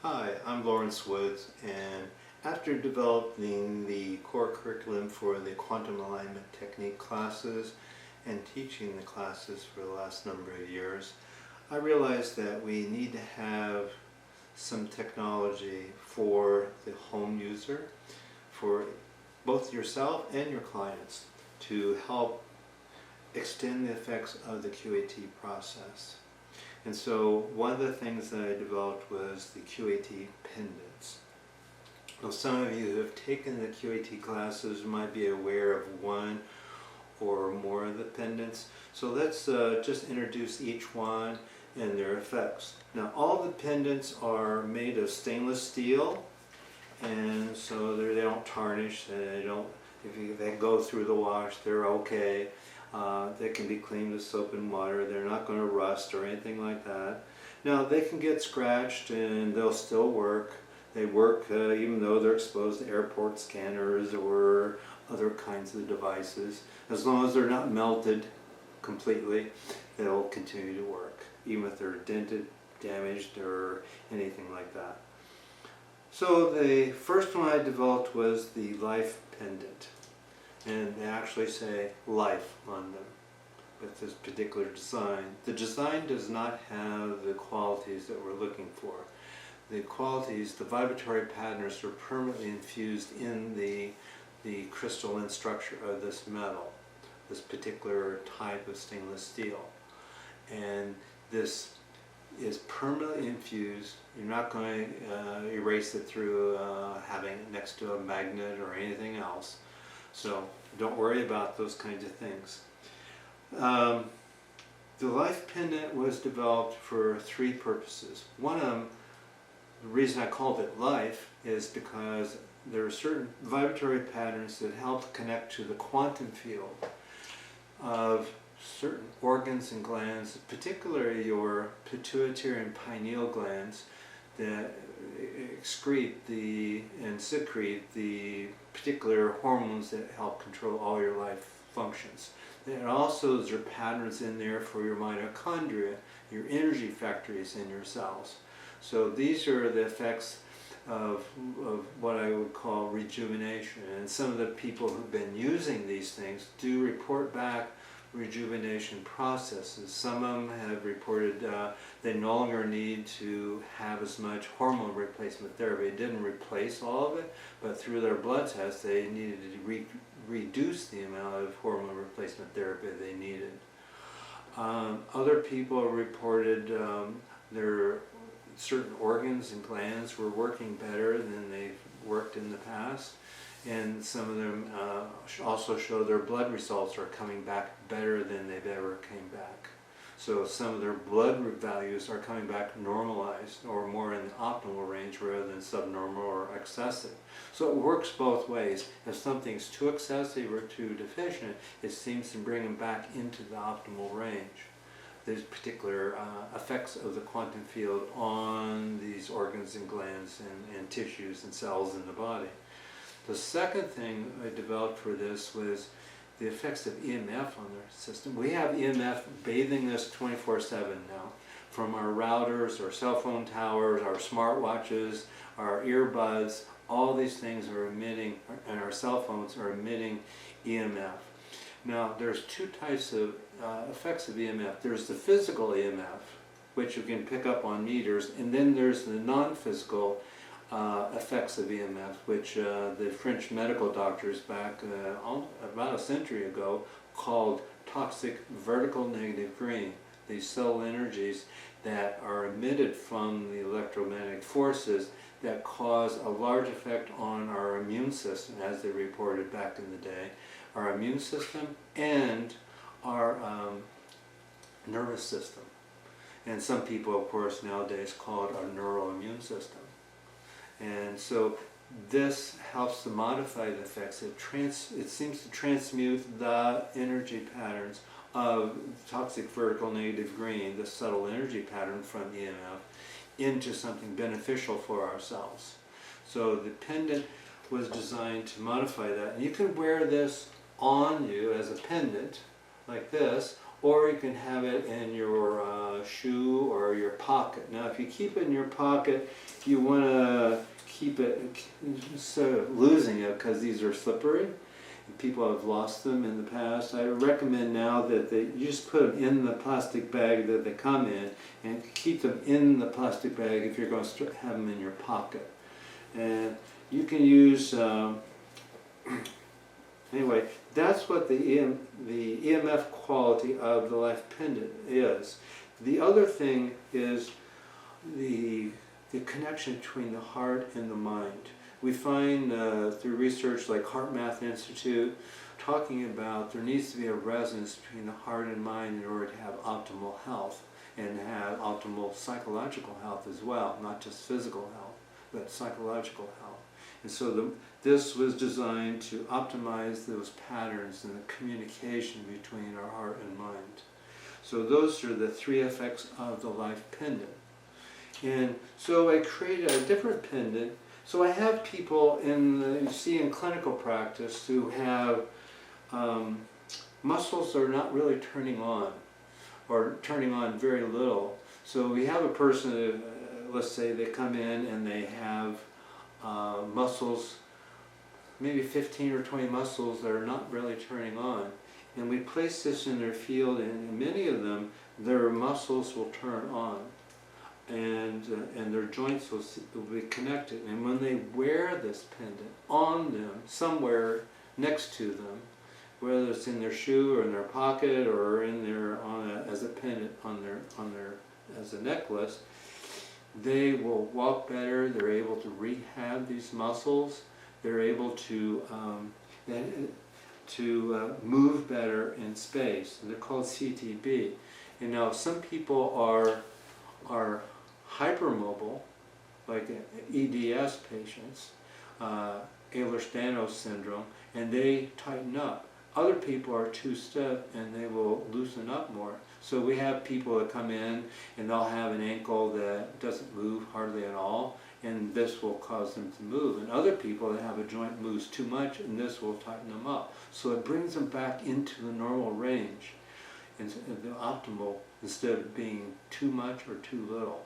Hi, I'm Lawrence Woods, and after developing the core curriculum for the quantum alignment technique classes and teaching the classes for the last number of years, I realized that we need to have some technology for the home user, for both yourself and your clients, to help extend the effects of the QAT process. And so one of the things that I developed was the QAT Pendants. Now, some of you who have taken the QAT classes might be aware of one or more of the pendants. So let's just introduce each one and their effects. Now, all the pendants are made of stainless steel, and so they don't tarnish. If they go through the wash, they're okay. They can be cleaned with soap and water. They're not going to rust or anything like that. Now, they can get scratched and they'll still work. They work even though they're exposed to airport scanners or other kinds of devices. As long as they're not melted completely, they'll continue to work, even if they're dented, damaged, or anything like that. So the first one I developed was the Life Pendant. And they actually say life on them with this particular design. The design does not have the qualities that we're looking for. The qualities, the vibratory patterns, are permanently infused in the crystalline structure of this metal, this particular type of stainless steel. And this is permanently infused. You're not going to erase it through having it next to a magnet or anything else. So don't worry about those kinds of things. The Life Pendant was developed for three purposes. One of them, the reason I called it Life, is because there are certain vibratory patterns that help connect to the quantum field of certain organs and glands, particularly your pituitary and pineal glands, that excrete and secrete the particular hormones that help control all your life functions. And also there are patterns in there for your mitochondria, your energy factories in your cells. So these are the effects of what I would call rejuvenation. And some of the people who've been using these things do report back rejuvenation processes. Some of them have reported they no longer need to have as much hormone replacement therapy. It didn't replace all of it, but through their blood tests they needed to reduce the amount of hormone replacement therapy they needed. Other people reported their certain organs and glands were working better than they've worked in the past. And some of them also show their blood results are coming back better than they've ever came back. So some of their blood values are coming back normalized or more in the optimal range rather than subnormal or excessive. So it works both ways. If something's too excessive or too deficient, it seems to bring them back into the optimal range. There's particular effects of the quantum field on these organs and glands and tissues and cells in the body. The second thing I developed for this was the effects of EMF on their system. We have EMF bathing us 24/7 now, from our routers, our cell phone towers, our smartwatches, our earbuds. All these things are emitting, and our cell phones are emitting EMF. Now, there's two types of effects of EMF. There's the physical EMF, which you can pick up on meters, and then there's the non-physical effects of EMF, which the French medical doctors back about a century ago called toxic vertical negative green. These subtle energies that are emitted from the electromagnetic forces that cause a large effect on our immune system, as they reported back in the day, our immune system and our nervous system. And some people, of course, nowadays call it our neuroimmune system. And so this helps to modify the effects. It seems to transmute the energy patterns of toxic vertical negative green, the subtle energy pattern from EMF, into something beneficial for ourselves. So the pendant was designed to modify that. And you can wear this on you as a pendant, like this, or you can have it in your shoe or your pocket. Now if you keep it in your pocket, you want to keep it instead of losing it, because these are slippery. People have lost them in the past. I recommend now that you just put them in the plastic bag that they come in, and keep them in the plastic bag if you're going to have them in your pocket. And you can use, anyway, that's what the EMF quality of the Life Pendant is. The other thing is the connection between the heart and the mind. We find through research like Heart Math Institute talking about there needs to be a resonance between the heart and mind in order to have optimal health and have optimal psychological health as well, not just physical health, but psychological health. And so this was designed to optimize those patterns and the communication between our heart and mind. So those are the 3 effects of the Life Pendant. And so I created a different pendant. So I have people you see in clinical practice who have muscles that are not really turning on, or turning on very little. So we have a person, let's say they come in and they have muscles, maybe 15 or 20 muscles that are not really turning on. And we place this in their field, and in many of them, their muscles will turn on. And their joints will be connected. And when they wear this pendant on them, somewhere next to them, whether it's in their shoe or in their pocket or in their as a pendant as a necklace, they will walk better. They're able to rehab these muscles. They're able to move better in space. And they're called CTB. And now some people are hypermobile, like EDS patients, Ehlers-Danlos syndrome, and they tighten up. Other people are too stiff and they will loosen up more. So we have people that come in and they'll have an ankle that doesn't move hardly at all, and this will cause them to move. And other people that have a joint moves too much, and this will tighten them up. So it brings them back into the normal range, and the optimal, instead of being too much or too little.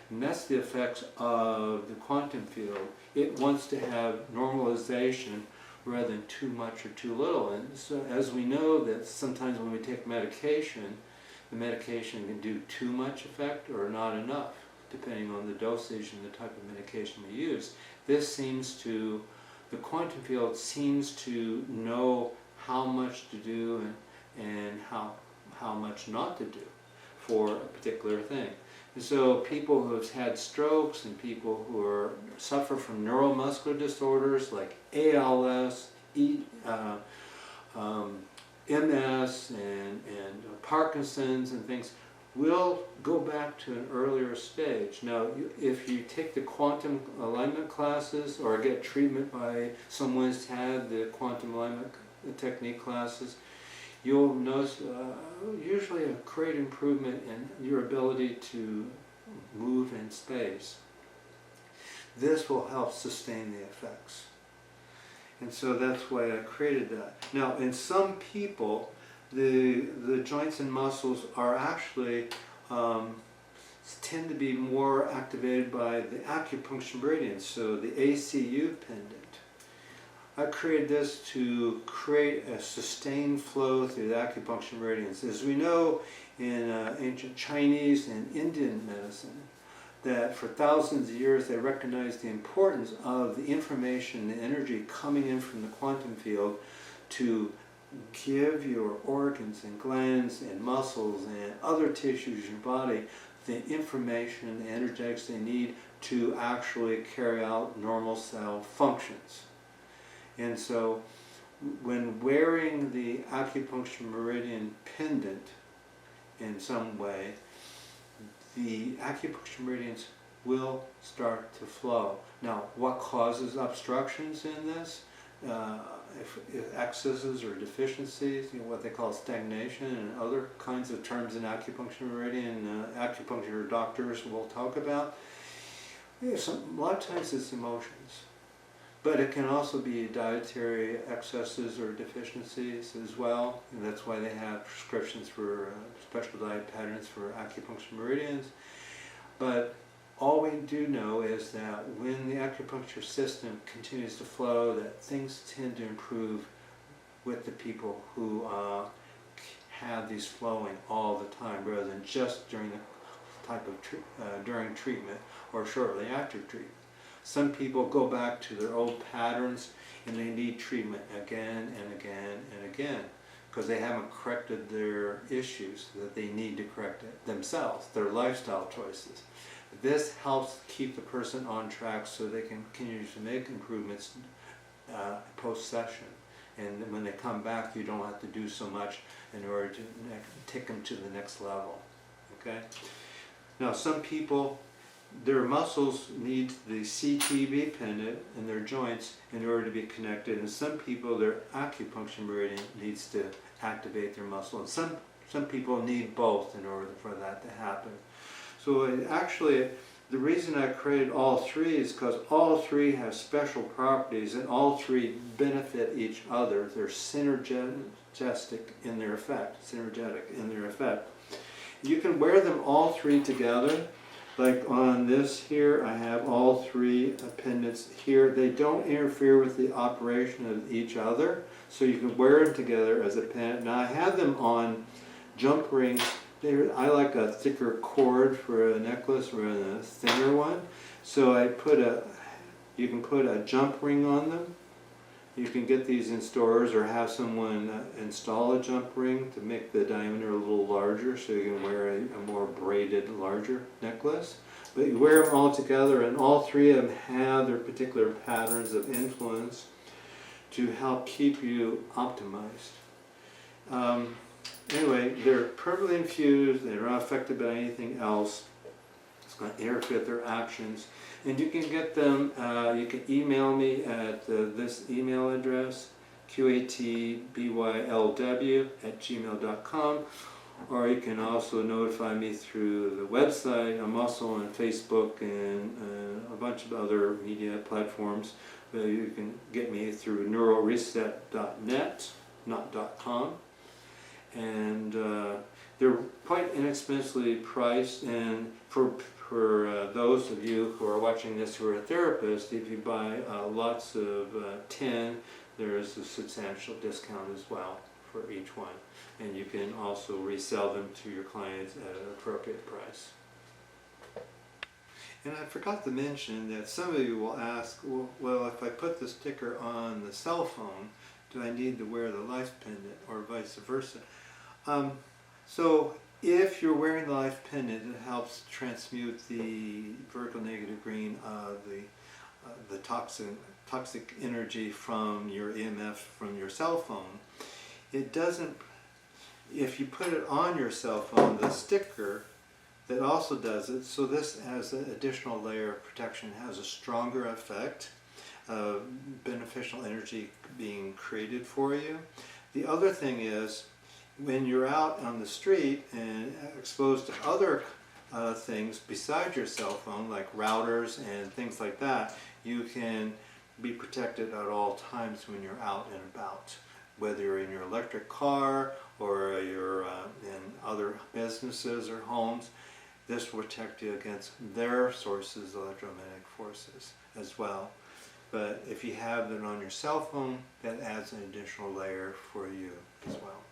And that's the effects of the quantum field. It wants to have normalization rather than too much or too little. And so as we know that sometimes when we take medication, the medication can do too much effect or not enough, depending on the dosage and the type of medication we use. The quantum field seems to know how much to do and how much not to do for a particular thing. And so people who have had strokes and people who suffer from neuromuscular disorders like ALS, MS, and Parkinson's and things will go back to an earlier stage. Now, if you take the quantum alignment classes or get treatment by someone who's had the quantum alignment technique classes, you'll notice usually a great improvement in your ability to move in space. This will help sustain the effects. And so that's why I created that. Now, in some people, the joints and muscles are actually tend to be more activated by the acupuncture meridians, so the ACU pendant. I created this to create a sustained flow through the acupuncture meridians. As we know in ancient Chinese and Indian medicine, that for thousands of years they recognized the importance of the information, the energy coming in from the quantum field to give your organs and glands and muscles and other tissues in your body the information, the energetics they need to actually carry out normal cell functions. And so when wearing the acupuncture meridian pendant in some way, the acupuncture meridians will start to flow. Now, what causes obstructions in this? If excesses or deficiencies, what they call stagnation and other kinds of terms in acupuncture meridian, acupuncture doctors will talk about. A lot of times it's emotions. But it can also be dietary excesses or deficiencies as well, and that's why they have prescriptions for special diet patterns for acupuncture meridians. But all we do know is that when the acupuncture system continues to flow, that things tend to improve with the people who have these flowing all the time, rather than just during the type of during treatment or shortly after treatment. Some people go back to their old patterns and they need treatment again and again and again because they haven't corrected their issues that they need to correct it themselves, their lifestyle choices. This helps keep the person on track so they can continue to make improvements post-session. And when they come back, you don't have to do so much in order to take them to the next level. Okay? Now, some people, their muscles need the QAT pendant in their joints in order to be connected, and some people, their acupuncture meridian needs to activate their muscle, and some people need both in order for that to happen. So actually, the reason I created all three is because all three have special properties and all three benefit each other. They're synergetic in their effect. You can wear them all three together. Like on this here, I have all three pendants here. They don't interfere with the operation of each other, so you can wear them together as a pendant. Now I have them on jump rings. I like a thicker cord for a necklace rather than a thinner one. So you can put a jump ring on them. You can get these in stores or have someone install a jump ring to make the diameter a little larger so you can wear a more braided, larger necklace. But you wear them all together, and all three of them have their particular patterns of influence to help keep you optimized. Anyway, they're perfectly infused, they're not affected by anything else. It's going to interfere with their actions. And you can get them, you can email me at this email address, QATBYLW@gmail.com, or you can also notify me through the website. I'm also on Facebook and a bunch of other media platforms. You can get me through neuroreset.net, not .com. And they're quite inexpensively priced, and for those of you who are watching this who are therapists, if you buy lots of 10, there is a substantial discount as well for each one, and you can also resell them to your clients at an appropriate price. And I forgot to mention that some of you will ask, well, if I put the sticker on the cell phone, do I need to wear the life pendant, or vice versa? So if you're wearing the life pendant, it helps transmute the vertical negative green of the toxic energy from your EMF from your cell phone. It doesn't, if you put it on your cell phone, the sticker that also does it, so this has an additional layer of protection, has a stronger effect of beneficial energy being created for you. The other thing is, when you're out on the street and exposed to other things besides your cell phone, like routers and things like that, you can be protected at all times when you're out and about. Whether you're in your electric car or you're in other businesses or homes, this will protect you against their sources, electromagnetic forces as well. But if you have it on your cell phone, that adds an additional layer for you as well.